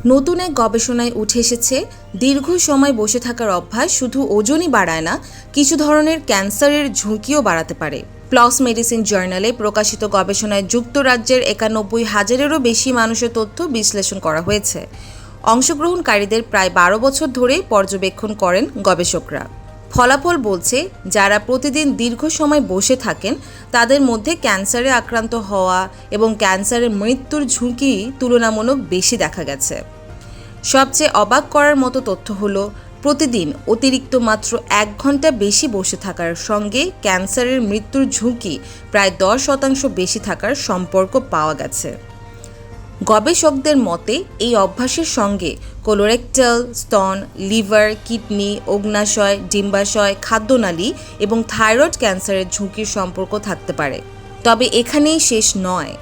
নতুন এক গবেষণায় উঠে এসেছে দীর্ঘ সময় বসে থাকার অভ্যাস শুধু ওজনই বাড়ায় না, কিছু ধরনের ক্যান্সারের ঝুঁকিও বাড়াতে পারে। প্লস মেডিসিন জার্নালে প্রকাশিত গবেষণায় যুক্তরাজ্যের ৯১,০০০-এরও বেশি মানুষের তথ্য বিশ্লেষণ করা হয়েছে। অংশগ্রহণকারীদের প্রায় ১২ বছর ধরে পর্যবেক্ষণ করেন গবেষকরা। ফলাফল বলছে, যারা প্রতিদিন দীর্ঘ সময় বসে থাকেন তাদের মধ্যে ক্যান্সারে আক্রান্ত হওয়া এবং ক্যান্সারের মৃত্যুর ঝুঁকি তুলনামূলক বেশি দেখা গেছে। সবচেয়ে অবাক করার মতো তথ্য হলো, প্রতিদিন অতিরিক্ত মাত্র ১ ঘন্টা বেশি বসে থাকার সঙ্গে ক্যান্সারের মৃত্যুর ঝুঁকি প্রায় ১০% বেশি থাকার সম্পর্ক পাওয়া গেছে। গবেষকদের মতে এই অভ্যাসের সঙ্গে কোলোরেক্টাল, স্তন, লিভার, কিডনি, অগ্ন্যাশয়, ডিম্বাশয়, খাদ্যনালী এবং থাইরয়েড ক্যান্সারের ঝুঁকির সম্পর্ক থাকতে পারে। তবে এখানেই শেষ নয়।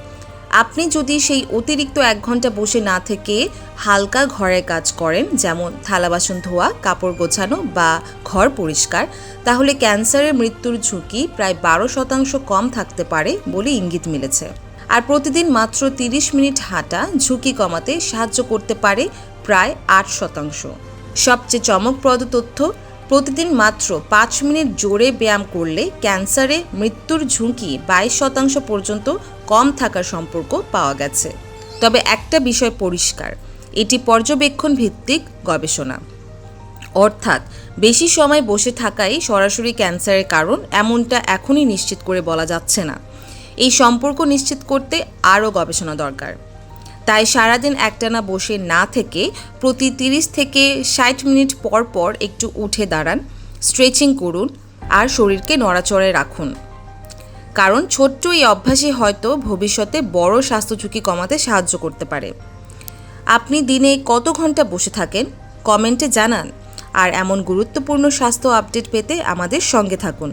আপনি যদি সেই অতিরিক্ত ১ ঘন্টা বসে না থেকে হালকা ঘরের কাজ করেন, যেমন থালা বাসন ধোয়া, কাপড় গোছানো বা ঘর পরিষ্কার, তাহলে ক্যান্সারের মৃত্যুর ঝুঁকি প্রায় ১২% কম থাকতে পারে বলে ইঙ্গিত মিলেছে। আর প্রতিদিন মাত্র ৩০ মিনিট হাঁটা ঝুঁকি কমাতে সাহায্য করতে পারে প্রায় ৮%। সবচেয়ে চমকপ্রদ তথ্য, প্রতিদিন মাত্র ৫ মিনিট জোরে ব্যায়াম করলে ক্যান্সারে মৃত্যুর ঝুঁকি ২২% পর্যন্ত কম থাকার সম্পর্ক পাওয়া গেছে। তবে একটা বিষয় পরিষ্কার, এটি পর্যবেক্ষণ ভিত্তিক গবেষণা। অর্থাৎ বেশি সময় বসে থাকাই সরাসরি ক্যান্সারের কারণ এমনটা এখনই নিশ্চিত করে বলা যাচ্ছে না। এই সম্পর্ক নিশ্চিত করতে আরও গবেষণা দরকার। তাই সারাদিন একটানা বসে না থেকে প্রতি ৩০ থেকে ৬০ মিনিট পর পর একটু উঠে দাঁড়ান, স্ট্রেচিং করুন আর শরীরকে নড়াচড়ায় রাখুন। কারণ ছোট্ট এই অভ্যাসই হয়তো ভবিষ্যতে বড় স্বাস্থ্য ঝুঁকি কমাতে সাহায্য করতে পারে। আপনি দিনে কত ঘন্টা বসে থাকেন? কমেন্টে জানান। আর এমন গুরুত্বপূর্ণ স্বাস্থ্য আপডেট পেতে আমাদের সঙ্গে থাকুন।